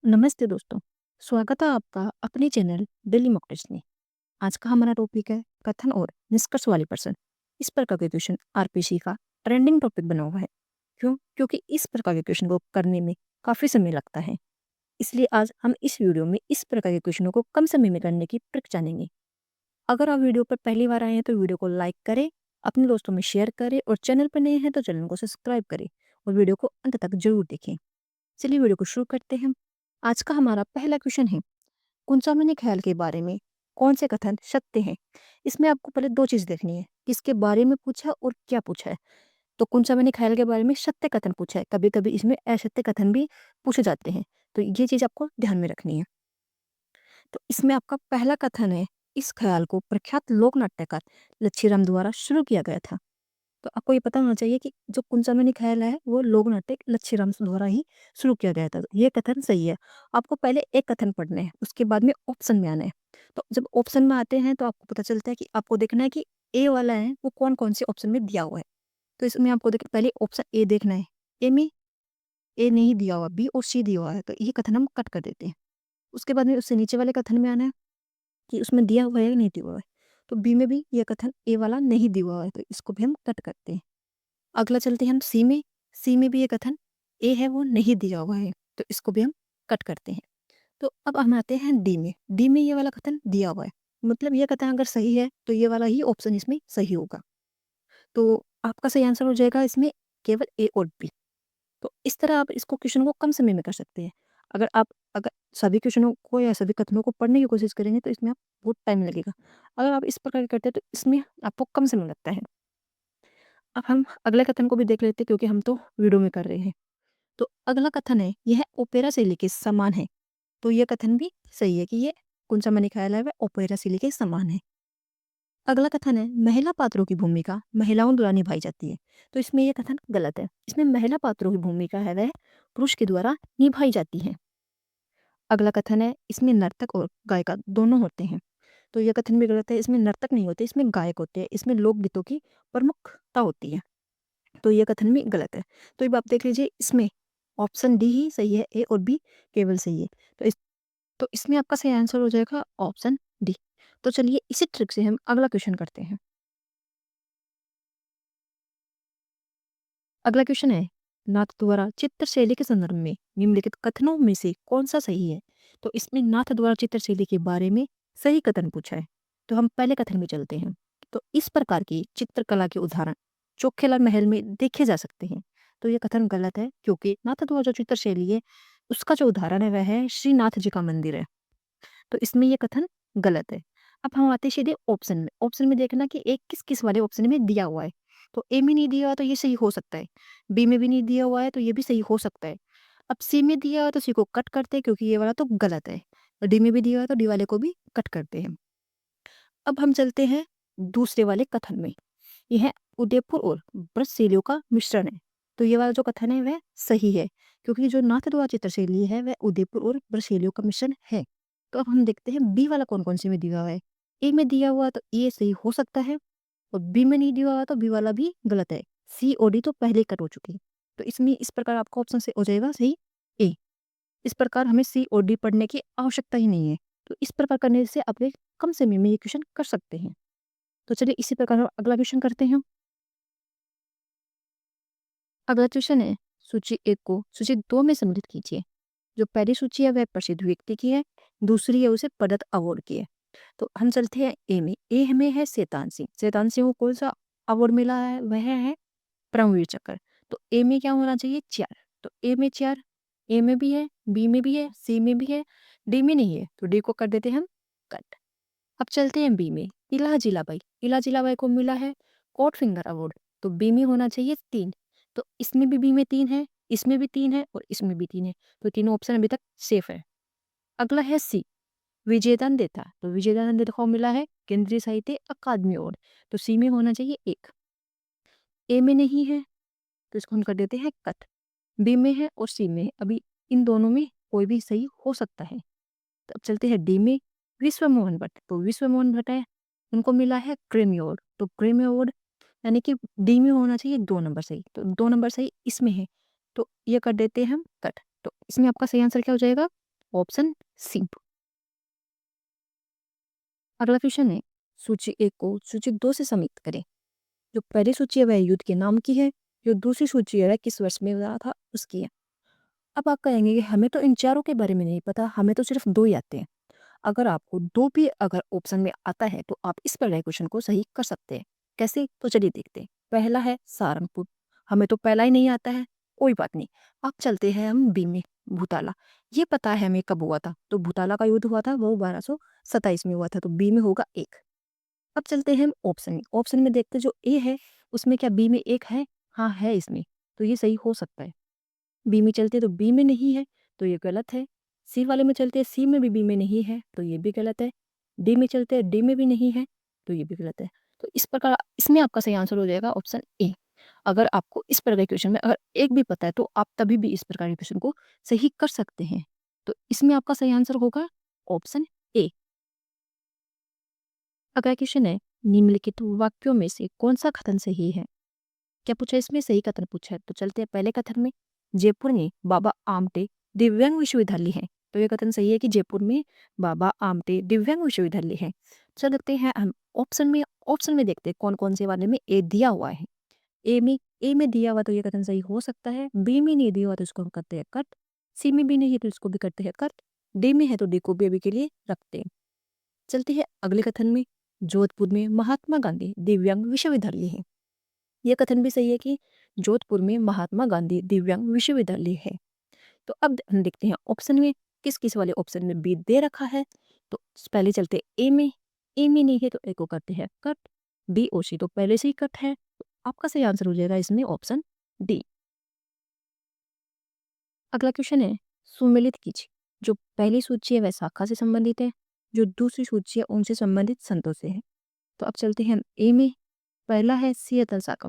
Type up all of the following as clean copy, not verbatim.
नमस्ते दोस्तों। स्वागत है आपका अपने चैनल डेली मॉक टेस्ट में। आज का हमारा टॉपिक है कथन और निष्कर्ष वाले प्रश्न। इस प्रकार के क्वेश्चन आरपीसी का ट्रेंडिंग टॉपिक बना हुआ है। क्यों? क्योंकि इस प्रकार के क्वेश्चन को करने में काफ़ी समय लगता है। इसलिए आज हम इस वीडियो में इस प्रकार के क्वेश्चनों को कम समय में करने की ट्रिक जानेंगे। अगर आप वीडियो पर पहली बार आए हैं तो वीडियो को लाइक करें, अपने दोस्तों में शेयर करें और चैनल पर नए हैं तो चैनल को सब्सक्राइब करें और वीडियो को अंत तक जरूर देखें। चलिए वीडियो को शुरू करते हैं। आज का हमारा पहला क्वेश्चन है, कुंचामनी ख्याल के बारे में कौन से कथन सत्य हैं? इसमें आपको पहले 2 चीज़ देखनी है, किसके बारे में पूछा और क्या पूछा है। तो कुंचामनी ख्याल के बारे में सत्य कथन पूछा है, कभी-कभी इसमें असत्य कथन भी पूछे जाते हैं, तो ये चीज़ आपको ध्यान में रखनी है। तो इसमें आपका पहला कथन है, इस ख्याल को प्रख्यात लोक नाट्यकार लच्छीराम द्वारा शुरू किया गया था। तो आपको ये पता होना चाहिए कि जो कुंचामनी ख्याल है वो लोक नाट्य लच्छीराम द्वारा ही शुरू किया गया था। तो ये कथन सही है। आपको पहले एक कथन पढ़ने हैं, उसके बाद में ऑप्शन में आना है। तो जब ऑप्शन में आते हैं तो आपको पता चलता है कि आपको देखना है कि ए वाला है वो कौन-कौन से ऑप्शन में दिया हुआ है। तो इसमें आपको देख पहले ऑप्शन ए देखना है। ए में ए नहीं दिया हुआ, बी और सी दिया हुआ है, तो ये कथन हम कट कर देते हैं। उसके बाद में उससे नीचे वाले कथन में आना है कि उसमें दिया हुआ है या नहीं दिया हुआ है। तो बी में भी ये कथन ए वाला नहीं दिया हुआ है, तो इसको भी हम कट करते हैं। अगला चलते हैं हम सी में। सी में भी ये कथन ए है वो नहीं दिया हुआ है, तो इसको भी हम कट करते हैं। तो अब हम आते हैं डी में। डी में ये वाला कथन दिया हुआ है, मतलब ये कथन अगर सही है तो ये वाला ही ऑप्शन इसमें सही होगा। तो आपका सही आंसर हो जाएगा इसमें केवल ए और बी। तो इस तरह आप इसको क्वेश्चन को कम समय में कर सकते हैं। अगर सभी क्वेश्चनों को या सभी कथनों को पढ़ने की कोशिश करेंगे तो इसमें आप बहुत टाइम लगेगा। अगर आप इस प्रकार करते हैं तो इसमें आपको कम समय लगता है। अब हम अगले कथन को भी देख लेते हैं क्योंकि हम तो वीडियो में कर रहे हैं। तो अगला कथन है, यह ओपेरा शैली के समान है। तो ये कथन भी सही है कि ये कुंचामनी ख्याल है वह ओपेरा शैली के समान है। अगला कथन है, महिला पात्रों की भूमिका महिलाओं द्वारा निभाई जाती है। तो इसमें यह कथन गलत है। इसमें महिला पात्रों की भूमिका है वह पुरुष के द्वारा निभाई जाती है। अगला कथन है, इसमें नर्तक और गायिका दोनों होते हैं। तो यह कथन भी गलत है। इसमें नर्तक नहीं होते, इसमें गायक होते हैं। इसमें लोकगीतों की प्रमुखता होती है। तो ये कथन भी गलत है। तो अब आप देख लीजिए इसमें ऑप्शन डी ही सही है, ए और बी केवल सही है। तो इसमें आपका सही आंसर हो जाएगा ऑप्शन डी। तो चलिए इसी ट्रिक से हम अगला क्वेश्चन करते हैं। अगला क्वेश्चन है, नाथ द्वारा चित्रशैली के संदर्भ में निम्नलिखित कथनों में से कौन सा सही है? तो इसमें नाथ द्वारा चित्रशैली के बारे में सही कथन पूछा है। तो हम पहले कथन में चलते हैं। तो इस प्रकार की चित्रकला के उदाहरण चोखेलाल महल में देखे जा सकते हैं। तो ये कथन गलत है क्योंकि नाथ द्वारा जो चित्रशैली है उसका जो उदाहरण है वह है श्रीनाथ जी का मंदिर है। तो इसमें ये कथन गलत है। अब हम आते हैं सीधे ऑप्शन में। ऑप्शन में देखना कि एक किस-किस वाले ऑप्शन में दिया हुआ है। तो ए में नहीं दिया हुआ तो ये सही हो सकता है। बी में भी नहीं दिया हुआ है तो ये भी सही हो सकता है। अब सी में दिया हुआ है तो सी को कट करते हैं क्योंकि ये वाला तो गलत है। और डी में भी दिया हुआ है तो डी वाले को भी कट करते हैं। अब हम चलते हैं दूसरे वाले कथन में। यह उदयपुर और ब्रजशैलियों का मिश्रण है। तो ये वाला जो कथन है वह सही है क्योंकि जो नाथद्वारा चित्रशैली है वह उदयपुर और ब्रजशैलियों का मिश्रण है। तो अब हम देखते हैं बी वाला कौन-कौन से में दिया हुआ है। ए में दिया हुआ तो ए सही हो सकता है और बी में नहीं दिया हुआ तो बी वाला भी गलत है। सी और डी तो पहले ही कट हो चुकी है। तो इसमें इस प्रकार आपका ऑप्शन से हो जाएगा सही ए। इस प्रकार हमें सी और डी पढ़ने की आवश्यकता ही नहीं है। तो इस प्रकार करने से आप एक कम समय में ये क्वेश्चन कर सकते हैं। तो चलिए इसी प्रकार हम अगला क्वेश्चन करते हैं। अगला क्वेश्चन है, सूची 1 को सूची 2 में सम्मिलित कीजिए। जो पहली सूची है वह प्रसिद्ध व्यक्ति की है, दूसरी है उसे प्रदत्त अवार्ड की है। तो हम चलते हैं ए में। ए में है शैतान सिंह। शैतान सिंह को कौन-सा अवार्ड मिला है? वह है परमवीर चक्र। तो ए में क्या होना चाहिए? 4। तो ए में 4, ए में भी है, बी में भी है, सी में भी है, डी में नहीं है। तो डी को कर देते हैं हम कट। अब चलते हैं बी में। इला जिलाबाई। इला जिलाबाई को मिला है कोर्ट फिंगर अवार्ड। तो बी में होना चाहिए 3। तो इसमें भी बी में 3 है, इसमें भी 3 है और इसमें भी 3 है। तो तीनों ऑप्शन अभी तक सेफ है। अगला है सी, विजयदान देता। तो विजयदान देता को मिला है केंद्रीय साहित्य अकादमी अवार्ड। तो सी में होना चाहिए 1। ए में नहीं है तो इसको हम कर देते हैं कट। बी में है और सी में है। अभी इन दोनों में कोई भी सही हो सकता है। तो अब चलते हैं डी में। विश्व मोहन भट्ट। तो विश्व मोहन भट्ट है, उनको मिला है ग्रैमी अवार्ड। तो ग्रैमी अवार्ड यानी कि डी में होना चाहिए 2 नंबर सही। तो 2 नंबर सही इसमें है। तो ये कर देते हैं हम कट। तो इसमें आपका सही आंसर क्या हो जाएगा? Option C. अगला क्वेश्चन है, सूची 1 को सूची 2 से समित करें। जो पहली सूची है वह युद्ध के नाम की है, जो दूसरी सूची है वह किस वर्ष में हुआ था उसकी है। अब आप कहेंगे कि हमें तो इन चारों के बारे में नहीं पता, हमें तो सिर्फ 2 ही आते हैं। अगर आपको 2 भी अगर ऑप्शन में आता है तो आप इस पहले क्वेश्चन को सही कर सकते हैं। कैसे? तो चलिए देखते हैं। पहला है सहारनपुर, हमें तो पहला ही नहीं आता है, कोई बात नहीं। अब चलते हैं हम बी में, भूताला। ये पता है हमें कब हुआ था, तो भूताला का युद्ध हुआ था वो 1227 में हुआ था, तो बी में होगा 1। अब चलते हैं हम ऑप्शन में। ऑप्शन में देखते जो ए है उसमें क्या बी में 1 है? हाँ है इसमें, तो ये सही हो सकता है। बी में चलते तो बी में नहीं है, तो ये गलत है। सी वाले में चलते हैं, सी में भी बी में नहीं है, तो ये भी गलत है। डी में चलते हैं, डी में भी नहीं है, तो ये भी गलत है। तो इस प्रकार इसमें आपका सही आंसर हो जाएगा ऑप्शन ए। अगर आपको इस प्रकार के क्वेश्चन में अगर एक भी पता है तो आप तभी भी इस प्रकार के क्वेश्चन को सही कर सकते हैं। तो इसमें आपका सही आंसर होगा ऑप्शन ए। अगला क्वेश्चन है, निम्नलिखित वाक्यों में से कौन सा कथन सही है? क्या पूछा इसमें? सही कथन पूछा है। तो चलते हैं पहले कथन में। जयपुर में बाबा आमटे दिव्यांग विश्वविद्यालय है, तो ये कथन सही है कि जयपुर में बाबा आमटे दिव्यांग विश्वविद्यालय है। चलते हैं हम ऑप्शन में। ऑप्शन में देखते हैं कौन कौन से वाले में ए दिया हुआ है। ए में दिया हुआ तो ये कथन सही हो सकता है। बी में नहीं दिया हुआ तो इसको हम करते हैं कट। सी में भी नहीं है तो इसको भी करते हैं कट। डी में है तो डी को भी अभी के लिए रखते हैं। चलते हैं अगले कथन में। जोधपुर में महात्मा गांधी दिव्यांग विश्वविद्यालय है। यह कथन भी सही है कि जोधपुर में महात्मा गांधी दिव्यांग विश्वविद्यालय है। तो अब हम देखते हैं ऑप्शन में किस किस वाले ऑप्शन में बी दे रखा है। तो पहले चलते ए में। ए में नहीं है तो ए को करते हैं कट। बी और सी तो पहले से ही कट है, तो आपका सही आंसर हो जाएगा इसमें ऑप्शन डी। अगला क्वेश्चन है, सुमेलित कीजिए। जो पहली सूची है वह शाखा से संबंधित है, जो दूसरी सूची है उनसे संबंधित संतों से है। तो अब चलते हैं हम ए में। पहला है सियतल शाखा।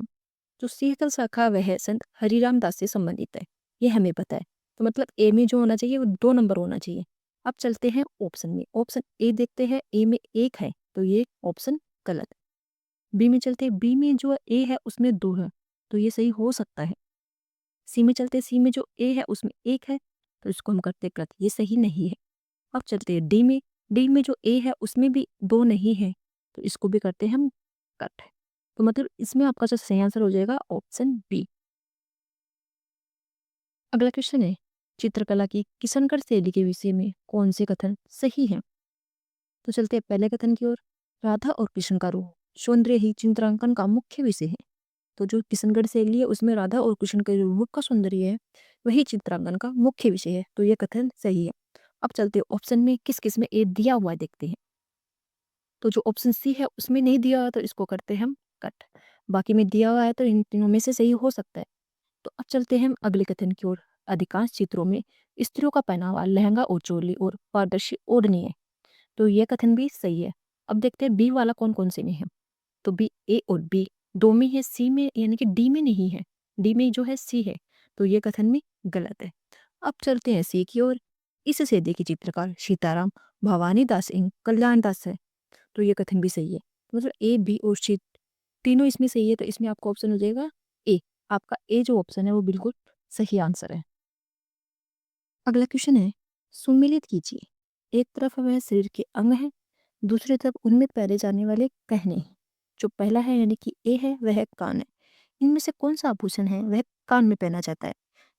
जो सियतल शाखा वह है संत हरिराम दास से संबंधित है, ये हमें पता है। तो मतलब ए में जो होना चाहिए वो 2 नंबर होना चाहिए। अब चलते हैं ऑप्शन में। ऑप्शन ए देखते हैं, ए में 1 है तो ये ऑप्शन गलत है। बी में चलते हैं, बी में जो ए है उसमें 2 है, तो ये सही हो सकता है। सी में चलते हैं, सी में जो ए है उसमें 1 है, तो इसको हम करते हैं गलत, ये सही नहीं है। अब चलते हैं डी में। डी में जो ए है उसमें भी 2 नहीं है, तो इसको भी करते हैं हम कट। तो मतलब इसमें आपका जो सही आंसर हो जाएगा ऑप्शन बी। अगला क्वेश्चन है, चित्रकला की किशनगढ़ शैली के विषय में कौन से कथन सही है? तो चलते हैं पहले कथन की ओर। राधा और कृष्ण का रूप सौंदर्य ही चित्रांकन का मुख्य विषय है। तो जो किशनगढ़ शैली है उसमें राधा और कृष्ण के जो रूप का सौंदर्य है वही चित्रांकन का मुख्य विषय है, तो ये कथन सही है। अब चलते हैं ऑप्शन में किस किस में ए दिया हुआ है देखते हैं। तो जो ऑप्शन सी है उसमें नहीं दिया हुआ तो इसको करते हैं हम कट। बाकी में दिया हुआ है तो इन तीनों में से सही हो सकता है। तो अब चलते हैं हम अगले कथन की ओर। अधिकांश चित्रों में स्त्रियों का पहनावा लहंगा और चोली और पारदर्शी ओढ़नी है, तो यह कथन भी सही है। अब देखते हैं बी वाला कौन कौन से में है। तो बी ए और बी 2 में है, सी में यानी कि डी में नहीं है। डी में जो है सी है, तो ये कथन भी गलत है। अब चलते हैं सी की ओर। इस सेदे के चित्रकार सीताराम भवानी दास इंग कल्याण दास है, तो ये कथन भी सही है। तो मतलब ए बी और सी तीनों इसमें सही है, तो इसमें आपका ऑप्शन हो जाएगा ए। आपका ए जो ऑप्शन है वो बिल्कुल सही आंसर है। अगला क्वेश्चन है, सुमेलित कीजिए। एक तरफ वह शरीर के अंग है, दूसरी तरफ उनमें पहने जाने वाले गहने हैं। जो पहला है यानी कि ए है वह कान है। इनमें से कौन सा आभूषण है वह कान में पहना जाता है?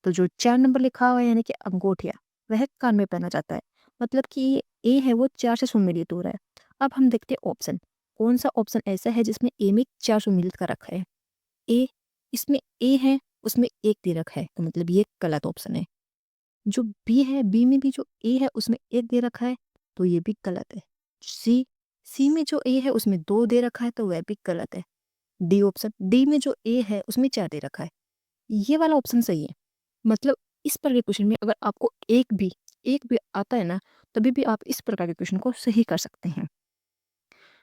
तो जो 4 नंबर लिखा हुआ है यानी कि अंगूठिया, वह कान में पहना जाता है। मतलब कि ये ए है वो 4 से सुमेलित हो रहा है। अब हम देखते हैं ऑप्शन। कौन सा ऑप्शन ऐसा है जिसमें ए में 4 सुमेलित का रखा है? ए, इसमें ए है उसमें 1 दे रखा है, तो मतलब ये गलत ऑप्शन है। जो बी है, बी में भी जो ए है उसमें 1 दे रखा है, तो ये भी गलत है। सी, सी में जो ए है उसमें 2 दे रखा है, तो वह भी गलत है। डी ऑप्शन, डी में जो ए है उसमें 4 दे रखा है, ये वाला ऑप्शन सही है। मतलब इस प्रकार के क्वेश्चन में अगर आपको एक भी आता है ना, तभी भी आप इस प्रकार के क्वेश्चन को सही कर सकते हैं।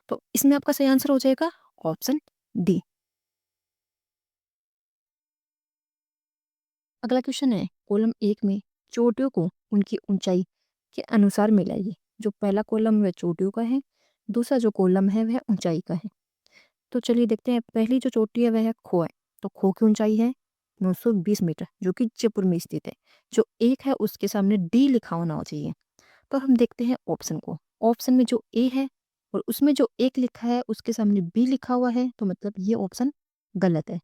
तो इसमें आपका सही आंसर हो जाएगा ऑप्शन डी। अगला क्वेश्चन है, कॉलम 1 में चोटियों को उनकी ऊंचाई के अनुसार मिलाइए। जो पहला कॉलम वह चोटियों का है, दूसरा जो कॉलम है वह ऊंचाई का है। तो चलिए देखते हैं, पहली जो चोटी है वह खो है, तो खो की ऊंचाई है 920 मीटर जो कि जयपुर में स्थित है। जो एक है उसके सामने डी लिखा होना चाहिए। तो हम देखते हैं ऑप्शन को। ऑप्शन में जो ए है और उसमें जो 1 लिखा है उसके सामने बी लिखा हुआ है, तो मतलब ये ऑप्शन गलत है।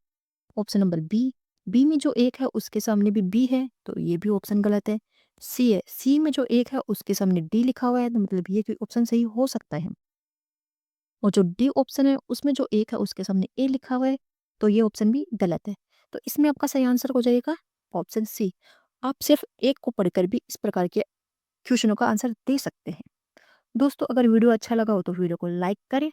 ऑप्शन नंबर बी, बी में जो 1 है उसके सामने भी बी है, तो ये भी ऑप्शन गलत है। सी है, सी में जो 1 है उसके सामने डी लिखा हुआ है, तो मतलब ये कोई ऑप्शन सही हो सकता है। और जो डी ऑप्शन है उसमें जो 1 है उसके सामने ए लिखा हुआ है, तो ये ऑप्शन भी गलत है। तो इसमें आपका सही आंसर हो जाएगा ऑप्शन सी। आप सिर्फ एक को पढ़कर भी इस प्रकार के क्वेश्चनों का आंसर दे सकते हैं। दोस्तों, अगर वीडियो अच्छा लगा हो तो वीडियो को लाइक करें,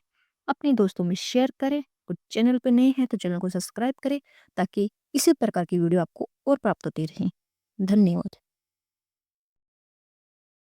अपने दोस्तों में शेयर करें और चैनल पे नए हैं तो चैनल को सब्सक्राइब करें ताकि इसी प्रकार की वीडियो आपको और प्राप्त होती रहें। धन्यवाद।